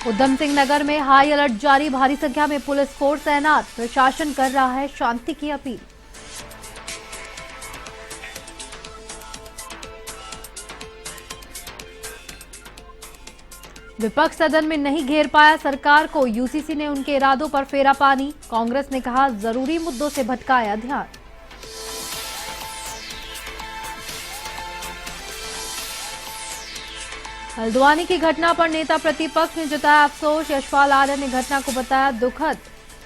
उधम सिंह नगर में high alert जारी, भारी संख्या में पुलिस फोर्स तैनात, प्रशासन कर रहा है शांति की अपील। विपक्ष सदन में नहीं घेर पाया सरकार को, यूसीसी ने उनके इरादों पर फेरा पानी, कांग्रेस ने कहा जरूरी मुद्दों से भटकाया ध्यान। हल्द्वानी की घटना पर नेता प्रतिपक्ष ने जताया अफसोस, यशपाल आर्य ने घटना को बताया दुखद,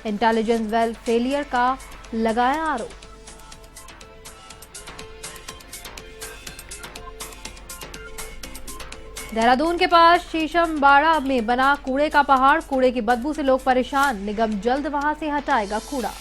इंटेलिजेंस वेल फेलियर का लगाया आरोप। देहरादून के पास शीशमबाड़ा में बना कूड़े का पहाड़, कूड़े की बदबू से लोग परेशान, निगम जल्द वहां से हटाएगा कूड़ा।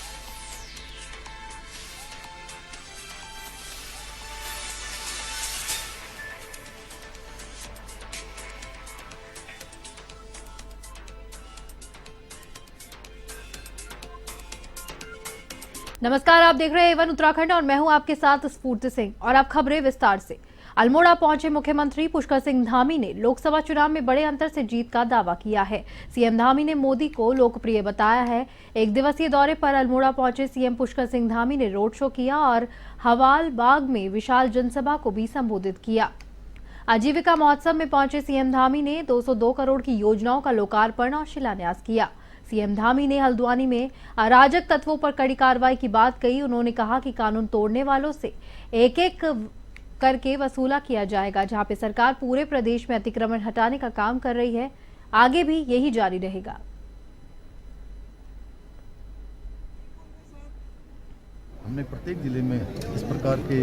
नमस्कार, आप देख रहे हैं A1 उत्तराखंड और मैं हूं आपके साथ स्फूर्ति सिंह। और अब खबरें विस्तार से। अल्मोड़ा पहुंचे मुख्यमंत्री पुष्कर सिंह धामी ने लोकसभा चुनाव में बड़े अंतर से जीत का दावा किया है। सीएम धामी ने मोदी को लोकप्रिय बताया है। एक दिवसीय दौरे पर अल्मोड़ा पहुंचे सीएम पुष्कर सिंह धामी ने रोड शो किया और हवाल बाग में विशाल जनसभा को भी संबोधित किया। आजीविका महोत्सव में पहुंचे सीएम धामी ने 202 करोड़ की योजनाओं का लोकार्पण और शिलान्यास किया। सीएम धामी ने हल्द्वानी में अराजक तत्वों पर कड़ी कार्रवाई की बात कही। उन्होंने कहा कि कानून तोड़ने वालों से एक एक करके वसूला किया जाएगा। जहां पे सरकार पूरे प्रदेश में अतिक्रमण हटाने का काम कर रही है, आगे भी यही जारी रहेगा। हमने प्रत्येक जिले में इस प्रकार के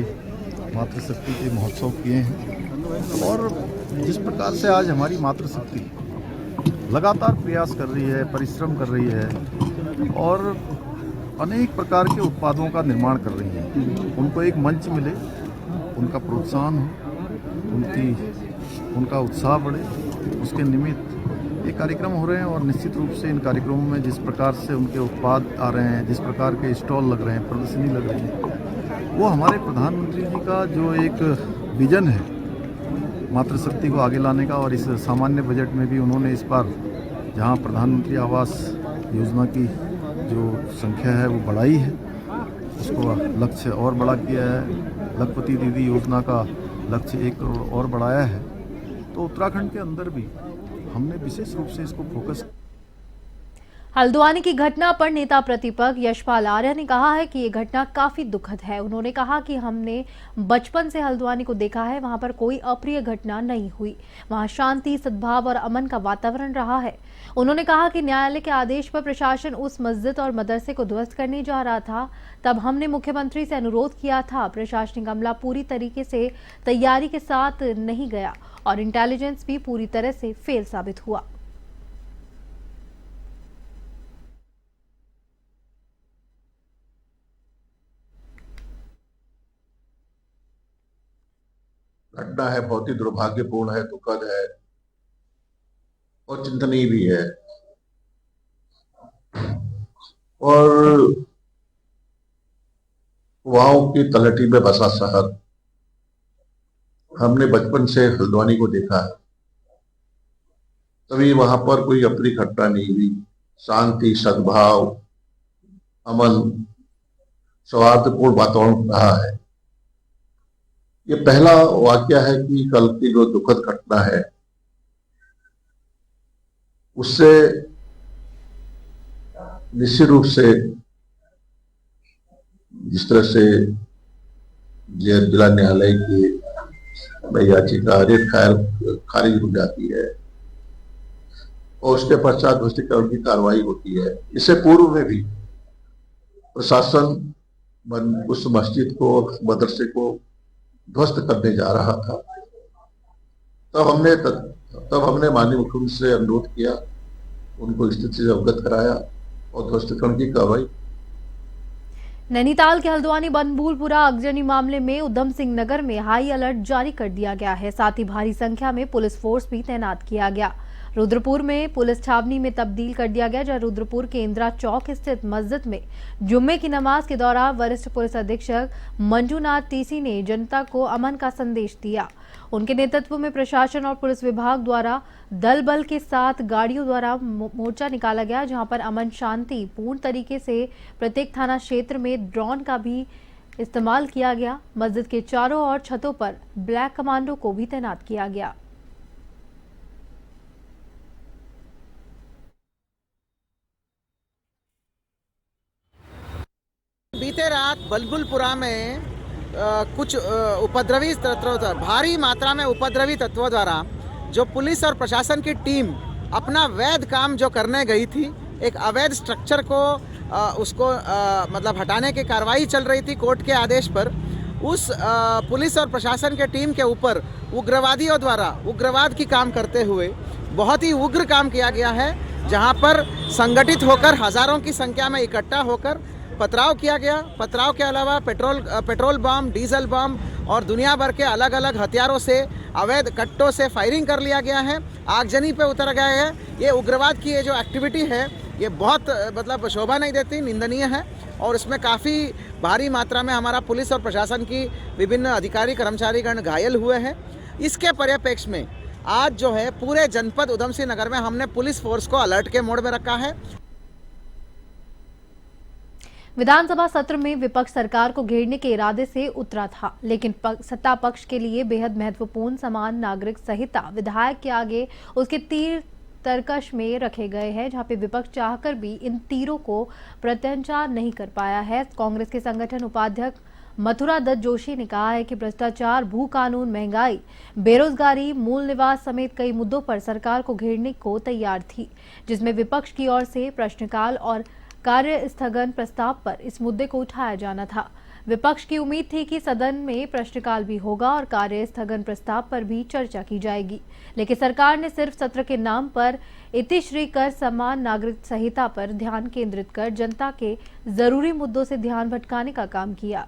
मातृशक्ति के महोत्सव किए हैं और जिस प्रकार से आज हमारी मातृशक्ति लगातार प्रयास कर रही है, परिश्रम कर रही है और अनेक प्रकार के उत्पादों का निर्माण कर रही है, उनको एक मंच मिले, उनका प्रोत्साहन हो, उनका उत्साह बढ़े, उसके निमित्त ये कार्यक्रम हो रहे हैं। और निश्चित रूप से इन कार्यक्रमों में जिस प्रकार से उनके उत्पाद आ रहे हैं, जिस प्रकार के स्टॉल लग रहे हैं, प्रदर्शनी लग रही है, वो हमारे प्रधानमंत्री जी का जो एक विजन है मातृशक्ति को आगे लाने का। और इस सामान्य बजट में भी उन्होंने इस बार जहां प्रधानमंत्री आवास योजना की जो संख्या है वो बढ़ाई है, उसको लक्ष्य और बड़ा किया है। लखपति दीदी योजना का लक्ष्य 1 करोड़ और बढ़ाया है। तो उत्तराखंड के अंदर भी हमने विशेष रूप से इसको फोकस। हल्द्वानी की घटना पर नेता प्रतिपक्ष यशपाल आर्य ने कहा है कि ये घटना काफी दुखद है। उन्होंने कहा कि हमने बचपन से हल्द्वानी को देखा है, वहां पर कोई अप्रिय घटना नहीं हुई, वहां शांति, सद्भाव और अमन का वातावरण रहा है। उन्होंने कहा कि न्यायालय के आदेश पर प्रशासन उस मस्जिद और मदरसे को ध्वस्त करने जा रहा था, तब हमने मुख्यमंत्री से अनुरोध किया था। प्रशासनिक अमला पूरी तरीके से तैयारी के साथ नहीं गया और इंटेलिजेंस भी पूरी तरह से फेल साबित हुआ। घटना है, बहुत ही दुर्भाग्यपूर्ण है, दुखद है और चिंतनीय भी है। और कुआओं की तलहटी में बसा शहर, हमने बचपन से हल्द्वानी को देखा है, तभी वहां पर कोई अप्रिय घटना नहीं हुई। शांति, सद्भाव, अमन, सौहार्दपूर्ण वातावरण रहा है। ये पहला वाकया है कि कल की जो दुखद घटना है उससे निश्चित रूप से जिस तरह से जिला न्यायालय की याचिका खारिज हो जाती है और उसके पश्चात ध्वस्तीकरण की कार्रवाई होती है, इससे पूर्व में भी प्रशासन उस मस्जिद को, मदरसे को ध्वस्त करने जा रहा था। तब हमने माननीय मुख्यमंत्री से अनुरोध किया, उनको स्थिति से अवगत कराया और ध्वस्तीकरण की कार्रवाई। नैनीताल के हल्द्वानी बनभूलपुरा अगजनी मामले में उधम सिंह नगर में हाई अलर्ट जारी कर दिया गया है। साथ ही भारी संख्या में पुलिस फोर्स भी तैनात किया गया। रुद्रपुर में पुलिस छावनी में तब्दील कर दिया गया, जहां रुद्रपुर के इंदिरा चौक स्थित मस्जिद में जुम्मे की नमाज के दौरान वरिष्ठ पुलिस अधीक्षक मंजूनाथ टीसी ने जनता को अमन का संदेश दिया। उनके नेतृत्व में प्रशासन और पुलिस विभाग द्वारा दल बल के साथ गाड़ियों द्वारा मोर्चा निकाला गया, जहां पर अमन शांति पूर्ण तरीके से प्रत्येक थाना क्षेत्र में ड्रोन का भी इस्तेमाल किया गया। मस्जिद के चारों ओर छतों पर ब्लैक कमांडो को भी तैनात किया गया। बीते रात बलबुलपुरा में कुछ उपद्रवी तत्वों द्वारा, भारी मात्रा में उपद्रवी तत्वों द्वारा जो पुलिस और प्रशासन की टीम अपना वैध काम जो करने गई थी, एक अवैध स्ट्रक्चर को उसको मतलब हटाने की कार्रवाई चल रही थी कोर्ट के आदेश पर, उस पुलिस और प्रशासन के टीम के ऊपर उग्रवादियों द्वारा उग्रवाद की काम करते हुए बहुत ही उग्र काम किया गया है, जहां पर संगठित होकर हजारों की संख्या में इकट्ठा होकर पथराव किया गया। पथराव के अलावा पेट्रोल बम, डीजल बम और दुनिया भर के अलग अलग हथियारों से, अवैध कट्टों से फायरिंग कर लिया गया है, आगजनी पे उतर गया है। ये उग्रवाद की ये जो एक्टिविटी है ये बहुत मतलब शोभा नहीं देती, निंदनीय है और इसमें काफ़ी भारी मात्रा में हमारा पुलिस और प्रशासन की विभिन्न अधिकारी कर्मचारीगण घायल हुए हैं। इसके परिप्रेक्ष्य में आज जो है पूरे जनपद उधम सिंह नगर में हमने पुलिस फोर्स को अलर्ट के मोड में रखा है। विधानसभा सत्र में विपक्ष सरकार को घेरने के इरादे से उतरा था, लेकिन सत्ता पक्ष के लिए बेहद महत्वपूर्ण समान नागरिक संहिता विधायक के आगे उसके तीर तरकश में रखे गए हैं, जहां पे विपक्ष चाहकर भी इन तीरों को प्रत्याचार नहीं कर पाया है। कांग्रेस के संगठन उपाध्यक्ष मथुरा दत्त जोशी ने कहा है कि भ्रष्टाचार, भू कानून, महंगाई, बेरोजगारी, मूल निवास समेत कई मुद्दों पर सरकार को घेरने को तैयार थी, जिसमें विपक्ष की ओर से प्रश्नकाल और कार्य स्थगन प्रस्ताव पर इस मुद्दे को उठाया जाना था। विपक्ष की उम्मीद थी कि सदन में प्रश्नकाल भी होगा और कार्य स्थगन प्रस्ताव पर भी चर्चा की जाएगी, लेकिन सरकार ने सिर्फ सत्र के नाम पर इतिश्री कर समान नागरिक संहिता पर ध्यान केंद्रित कर जनता के जरूरी मुद्दों से ध्यान भटकाने का काम किया।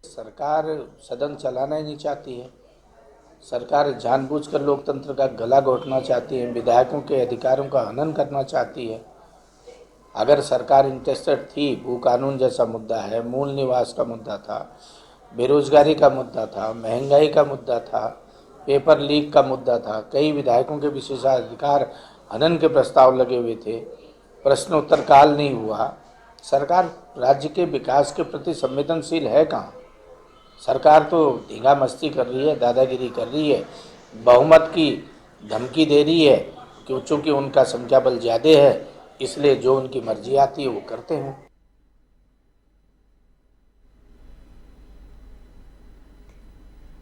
सरकार सदन चलाना ही नहीं चाहती है। सरकार जानबूझकर लोकतंत्र का गला घोटना चाहती है, विधायकों के अधिकारों का हनन करना चाहती है। अगर सरकार इंटरेस्टेड थी, भू कानून जैसा मुद्दा है, मूल निवास का मुद्दा था, बेरोजगारी का मुद्दा था, महंगाई का मुद्दा था, पेपर लीक का मुद्दा था, कई विधायकों के विशेषाधिकार हनन के प्रस्ताव लगे हुए थे, प्रश्नोत्तर काल नहीं हुआ। सरकार राज्य के विकास के प्रति संवेदनशील है कहाँ? सरकार तो धींगा मस्ती कर रही है, दादागिरी कर रही है, बहुमत की धमकी दे रही है कि चूँकि उनका संख्या बल ज़्यादा है इसलिए जो उनकी मर्जी आती है वो करते हैं।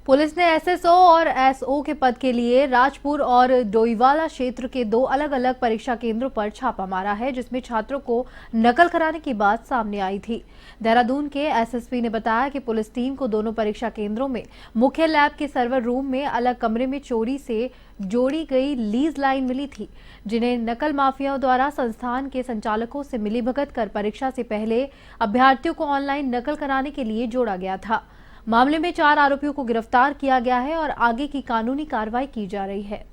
पुलिस ने एसएसओ और एसओ के पद के लिए राजपुर और डोईवाला क्षेत्र के 2 अलग-अलग परीक्षा केंद्रों पर छापा मारा है, जिसमें छात्रों को नकल कराने की बात सामने आई थी। देहरादून के एसएसपी ने बताया कि पुलिस टीम को दोनों परीक्षा केंद्रों में मुख्य लैब के सर्वर रूम में अलग कमरे में चोरी से जोड़ी गई लीज लाइन मिली थी, जिन्हें नकल माफियाओं द्वारा संस्थान के संचालकों से मिलीभगत कर परीक्षा से पहले अभ्यर्थियों को ऑनलाइन नकल कराने के लिए जोड़ा गया था। मामले में 4 आरोपियों को गिरफ्तार किया गया है और आगे की कानूनी कार्रवाई की जा रही है।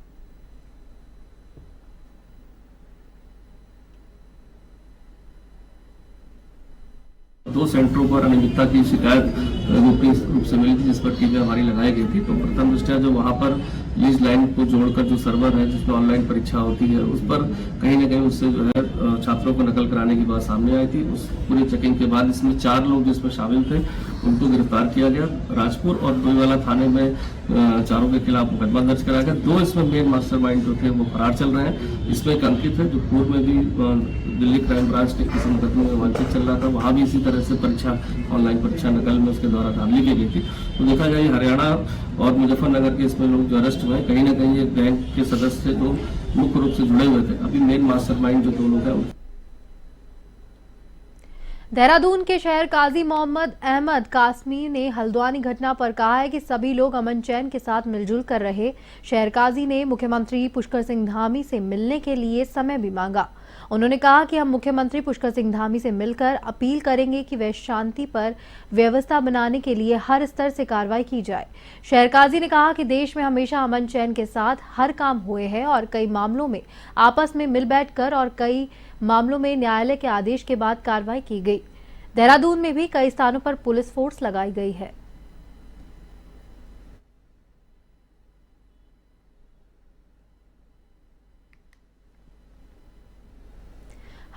दो सेंटरों पर अनियमितता की शिकायत गोपनीय रूप से मिली थी, जिस पर टीमें हमारी लगाई गई थी। तो प्रथम दृष्टया जो वहां पर लीज लाइन को जोड़कर जो सर्वर है जिसमें ऑनलाइन परीक्षा होती है, उस पर कहीं न कहीं उससे जो है छात्रों को नकल कराने की बात सामने आई थी। उस पूरी चेकिंग के बाद इसमें 4 लोग जिसमें शामिल थे उनको गिरफ्तार किया गया। राजपुर और डोईवाला थाने में चारों के खिलाफ मुकदमा दर्ज कराया गया। 2 इसमें मेन मास्टरमाइंड जो थे वो फरार चल रहे हैं। इसमें एक अंकित है जो पूर्व में भी दिल्ली क्राइम ब्रांच के किसी मुकदमे में वांछित चल रहा था, वहाँ भी इसी तरह से परीक्षा ऑनलाइन परीक्षा नकल में उसके द्वारा धांधली की गई थी। तो देखा जाए हरियाणा और मुजफ्फरनगर के इसमें लोग जो अरेस्ट हुए कहीं ना कहीं ये गैंग के सदस्य जो मुख्य रूप से जुड़े हुए थे। अभी मेन मास्टरमाइंड जो 2 लोग हैं। देहरादून के शहर काजी मोहम्मद अहमद कासमी ने हल्द्वानी घटना पर कहा है कि सभी लोग अमन चैन के साथ मिलजुल कर रहे। शहर काजी ने मुख्यमंत्री पुष्कर सिंह धामी से मिलने के लिए समय भी मांगा। उन्होंने कहा कि हम मुख्यमंत्री पुष्कर सिंह धामी से मिलकर अपील करेंगे कि वे शांति पर व्यवस्था बनाने के लिए हर स्तर से कार्रवाई की जाए। शहर काजी ने कहा कि देश में हमेशा अमन चैन के साथ हर काम हुए हैं और कई मामलों में आपस में मिल बैठकर और कई मामलों में न्यायालय के आदेश के बाद कार्रवाई की गई। देहरादून में भी कई स्थानों पर पुलिस फोर्स लगाई गई है।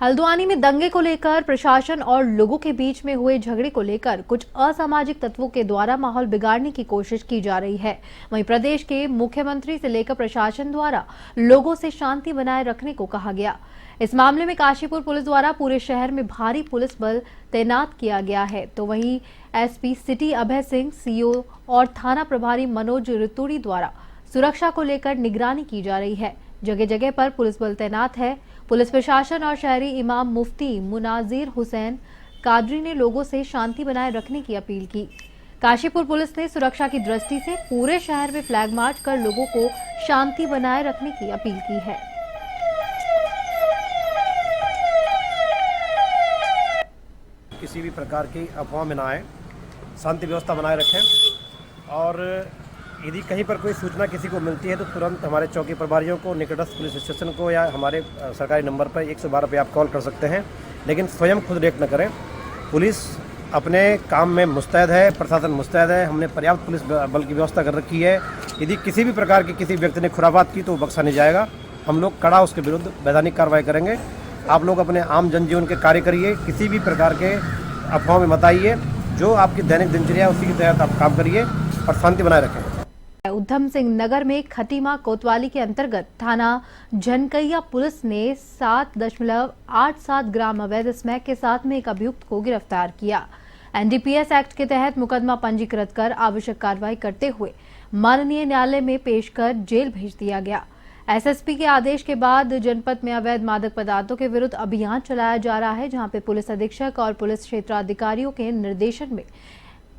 हल्द्वानी में दंगे को लेकर प्रशासन और लोगों के बीच में हुए झगड़े को लेकर कुछ असामाजिक तत्वों के द्वारा माहौल बिगाड़ने की कोशिश की जा रही है। वहीं प्रदेश के मुख्यमंत्री से लेकर प्रशासन द्वारा लोगों से शांति बनाए रखने को कहा गया। इस मामले में काशीपुर पुलिस द्वारा पूरे शहर में भारी पुलिस बल तैनात किया गया है, तो वहीं SP city Abhay Singh, CO और थाना प्रभारी मनोज ऋतुड़ी द्वारा सुरक्षा को लेकर निगरानी की जा रही है। जगह जगह पर पुलिस बल तैनात है। पुलिस प्रशासन और शहरी इमाम मुफ्ती मुनाजिर हुसैन कादरी ने लोगों से शांति बनाए रखने की अपील की। काशीपुर पुलिस ने सुरक्षा की दृष्टि से पूरे शहर में फ्लैग मार्च कर लोगों को शांति बनाए रखने की अपील की है। किसी भी प्रकार की अफवाह में ना आए, शांति व्यवस्था बनाए रखें और यदि कहीं पर कोई सूचना किसी को मिलती है तो तुरंत हमारे चौकी प्रभारियों को, निकटस्थ पुलिस स्टेशन को या हमारे सरकारी नंबर पर 112 पे आप कॉल कर सकते हैं, लेकिन स्वयं खुद रिएक्ट न करें। पुलिस अपने काम में मुस्तैद है, प्रशासन मुस्तैद है। हमने पर्याप्त पुलिस बल की व्यवस्था कर रखी है। यदि किसी भी प्रकार की किसी व्यक्ति ने खुराफात की तो बख्शा नहीं जाएगा। हम लोग कड़ा उसके विरुद्ध वैधानिक कार्रवाई करेंगे। आप लोग अपने आम जनजीवन के कार्य करिए, किसी भी प्रकार के अफवाह में मत आइए। जो आपकी दैनिक दिनचर्या है उसी के तहत आप काम करिए और शांति बनाए रखें। उधम सिंह नगर में खटीमा कोतवाली के अंतर्गत थाना झनकैया पुलिस ने 7.87 ग्राम अवैध स्मैक के साथ में एक अभियुक्त को गिरफ्तार किया। एनडीपीएस एक्ट के तहत मुकदमा पंजीकृत कर आवश्यक कार्रवाई करते हुए माननीय न्यायालय में पेश कर जेल भेज दिया गया। एसएसपी के आदेश के बाद जनपद में अवैध मादक पदार्थों के विरुद्ध अभियान चलाया जा रहा है, जहां पे पुलिस अधीक्षक और पुलिस क्षेत्राधिकारियों के निर्देशन में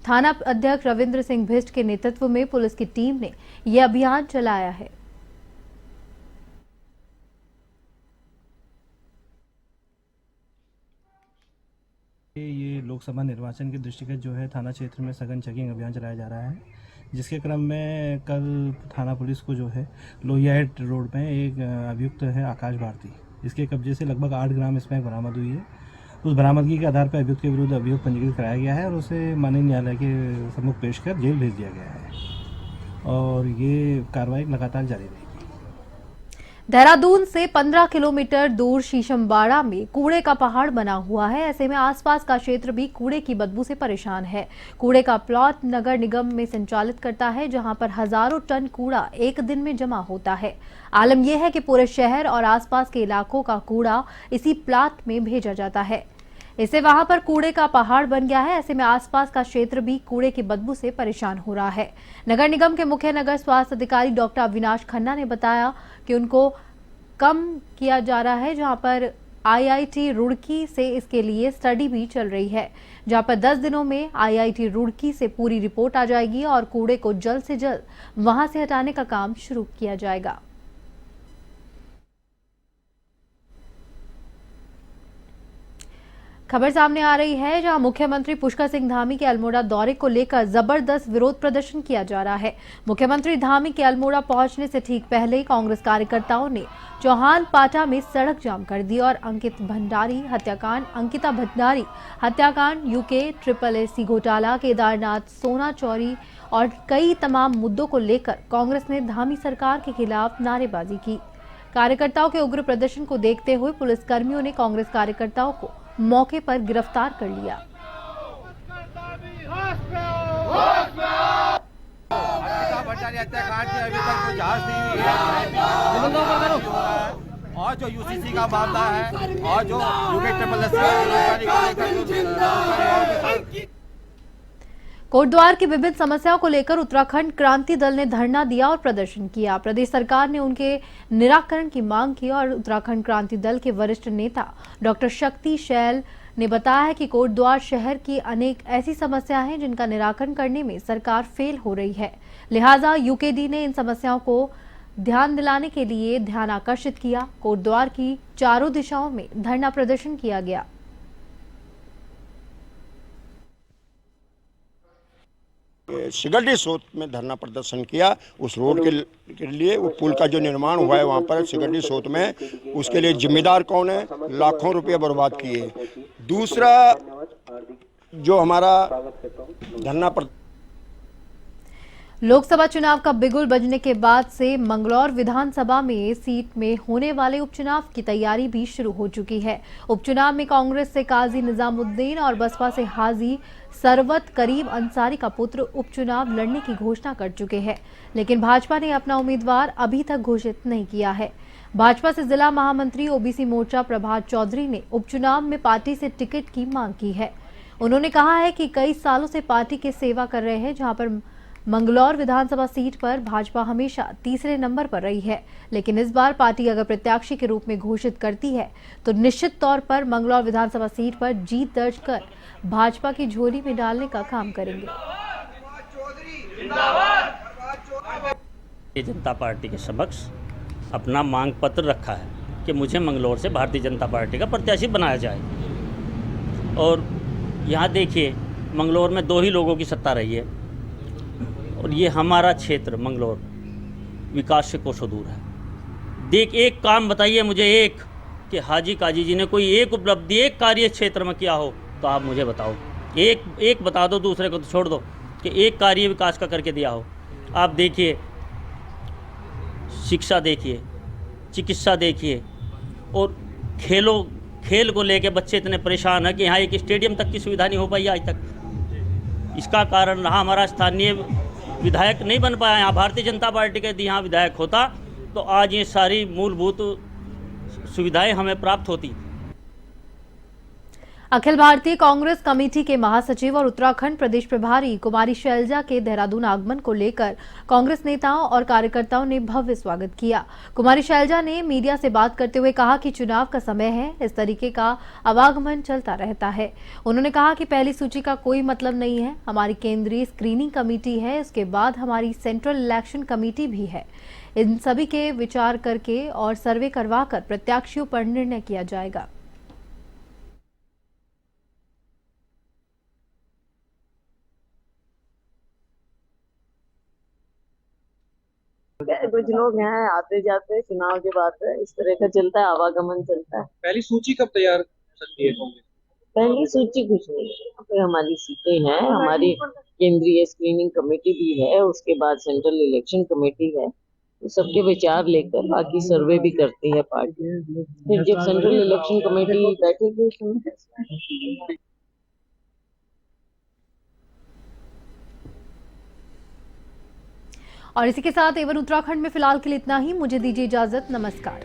थाना अध्यक्ष रविंद्र सिंह भिष्ट के नेतृत्व में पुलिस की टीम ने यह अभियान चलाया है। ये लोकसभा निर्वाचन के दृष्टिगत जो है थाना क्षेत्र में सघन चेकिंग अभियान चलाया जा रहा है, जिसके क्रम में कल थाना पुलिस को जो है लोहियाहाट रोड में एक अभियुक्त है आकाश भारती, इसके कब्जे से लगभग 8 ग्राम स्मैक बरामद हुई है। उस बरामदगी के आधार पर अभियुक्त के विरुद्ध अभियोग पंजीकृत कराया गया है और उसे माननीय न्यायालय के सम्मुख पेश कर जेल भेज दिया गया है और ये कार्रवाई लगातार जारी रहेगी। देहरादून से 15 किलोमीटर दूर शीशमबाड़ा में कूड़े का पहाड़ बना हुआ है। ऐसे में आसपास का क्षेत्र भी कूड़े की बदबू से परेशान है। कूड़े का प्लॉट नगर निगम में संचालित करता है, जहां पर हजारों टन कूड़ा एक दिन में जमा होता है। आलम यह है कि पूरे शहर और आसपास के इलाकों का कूड़ा इसी प्लॉट में भेजा जाता है। इससे वहां पर कूड़े का पहाड़ बन गया है। ऐसे में आसपास का क्षेत्र भी कूड़े की बदबू से परेशान हो रहा है। नगर निगम के मुख्य नगर स्वास्थ्य अधिकारी डॉक्टर अविनाश खन्ना ने बताया कि उनको कम किया जा रहा है, जहां पर आईआईटी रुड़की से इसके लिए स्टडी भी चल रही है, जहां पर 10 दिनों में आईआईटी रुड़की से पूरी रिपोर्ट आ जाएगी और कूड़े को जल्द से जल्द वहां से हटाने का काम शुरू किया जाएगा। खबर सामने आ रही है, जहां मुख्यमंत्री पुष्कर सिंह धामी के अल्मोड़ा दौरे को लेकर जबरदस्त विरोध प्रदर्शन किया जा रहा है। मुख्यमंत्री धामी के अल्मोड़ा पहुंचने से ठीक पहले ही कांग्रेस कार्यकर्ताओं ने चौहान पाटा में सड़क जाम कर दी और अंकिता भंडारी हत्याकांड, यूके SSSC घोटाला, केदारनाथ सोना चोरी और कई तमाम मुद्दों को लेकर कांग्रेस ने धामी सरकार के खिलाफ नारेबाजी की। कार्यकर्ताओं के उग्र प्रदर्शन को देखते हुए पुलिसकर्मियों ने कांग्रेस कार्यकर्ताओं को मौके पर गिरफ्तार कर लिया। हत्याकांड की अभी तक कोई जांच नहीं हुई है और जो यूसीसी का मामला है और जो कोटद्वार की विभिन्न समस्याओं को लेकर उत्तराखंड क्रांति दल ने धरना दिया और प्रदर्शन किया। प्रदेश सरकार ने उनके निराकरण की मांग की और उत्तराखंड क्रांति दल के वरिष्ठ नेता डॉक्टर शक्ति शैल ने बताया है कि कोटद्वार शहर की अनेक ऐसी समस्याएं हैं जिनका निराकरण करने में सरकार फेल हो रही है, लिहाजा यूकेडी ने इन समस्याओं को ध्यान दिलाने के लिए ध्यान आकर्षित किया। कोटद्वार की चारों दिशाओं में धरना प्रदर्शन किया गया। सिगड्डी सोत में धरना प्रदर्शन किया। उस रोड के लिए वो पुल का जो निर्माण हुआ है वहाँ पर सिगड्डी सोत में, उसके लिए जिम्मेदार कौन है? लाखों रुपए बर्बाद किए। दूसरा जो हमारा धरना लोकसभा चुनाव का बिगुल बजने के बाद से मंगलौर विधानसभा में सीट में होने वाले उपचुनाव की तैयारी भी शुरू हो चुकी है। उपचुनाव में कांग्रेस से काजी निजामुद्दीन और बसपा से हाजी सरवत करीम अंसारी का पुत्र उपचुनाव लड़ने की घोषणा कर चुके हैं, लेकिन भाजपा ने अपना उम्मीदवार अभी तक घोषित नहीं किया है। भाजपा से जिला महामंत्री ओबीसी मोर्चा प्रभात चौधरी ने उपचुनाव में पार्टी से टिकट की मांग की है। उन्होंने कहा है कि कई सालों से पार्टी की सेवा कर रहे हैं, जहां पर मंगलौर विधानसभा सीट पर भाजपा हमेशा तीसरे नंबर पर रही है, लेकिन इस बार पार्टी अगर प्रत्याशी के रूप में घोषित करती है तो निश्चित तौर पर मंगलौर विधानसभा सीट पर जीत दर्ज कर भाजपा की झोली में डालने का काम करेंगे। भारतीय जनता पार्टी के समक्ष अपना मांग पत्र रखा है कि मुझे मंगलौर से भारतीय जनता पार्टी का प्रत्याशी बनाया जाए। और यहाँ देखिए, मंगलौर में 2 ही लोगों की सत्ता रही है और ये हमारा क्षेत्र मंगलौर विकास से कोसों दूर है। एक काम बताइए मुझे, एक कि हाजी काजी जी ने कोई एक उपलब्धि एक कार्य क्षेत्र में किया हो तो आप मुझे बताओ। एक बता दो, दूसरे को तो छोड़ दो, कि एक कार्य विकास का करके दिया हो। आप देखिए, शिक्षा देखिए, चिकित्सा देखिए, और खेल को लेके बच्चे इतने परेशान हैं कि यहाँ एक स्टेडियम तक की सुविधा नहीं हो पाई आज तक। इसका कारण रहा हमारा स्थानीय विधायक नहीं बन पाया। यहाँ भारतीय जनता पार्टी के यदि यहाँ विधायक होता तो आज ये सारी मूलभूत सुविधाएं हमें प्राप्त होती। अखिल भारतीय कांग्रेस कमेटी के महासचिव और उत्तराखंड प्रदेश प्रभारी कुमारी शैलजा के देहरादून आगमन को लेकर कांग्रेस नेताओं और कार्यकर्ताओं ने भव्य स्वागत किया। कुमारी शैलजा ने मीडिया से बात करते हुए कहा कि चुनाव का समय है, इस तरीके का आवागमन चलता रहता है। उन्होंने कहा कि पहली सूची का कोई मतलब नहीं है, हमारी केंद्रीय स्क्रीनिंग कमेटी है, उसके बाद हमारी सेंट्रल इलेक्शन कमेटी भी है। इन सभी के विचार करके और सर्वे करवाकर प्रत्याशियों पर निर्णय किया जाएगा। कुछ लोग यहाँ आते जाते चुनाव के बाद इस तरह का चलता है, आवागमन चलता है। पहली सूची कब तैयार सकती है कांग्रेस? पहली सूची कुछ नहीं है, हमारी सीटें हैं, हमारी केंद्रीय स्क्रीनिंग कमेटी भी है, उसके बाद सेंट्रल इलेक्शन कमेटी है, तो सबके विचार लेकर बाकी सर्वे भी करती है पार्टी। फिर जब सेंट्रल इलेक्शन कमेटी बैठेगी। और इसी के साथ एवन उत्तराखंड में फिलहाल के लिए इतना ही। मुझे दीजिए इजाजत। नमस्कार।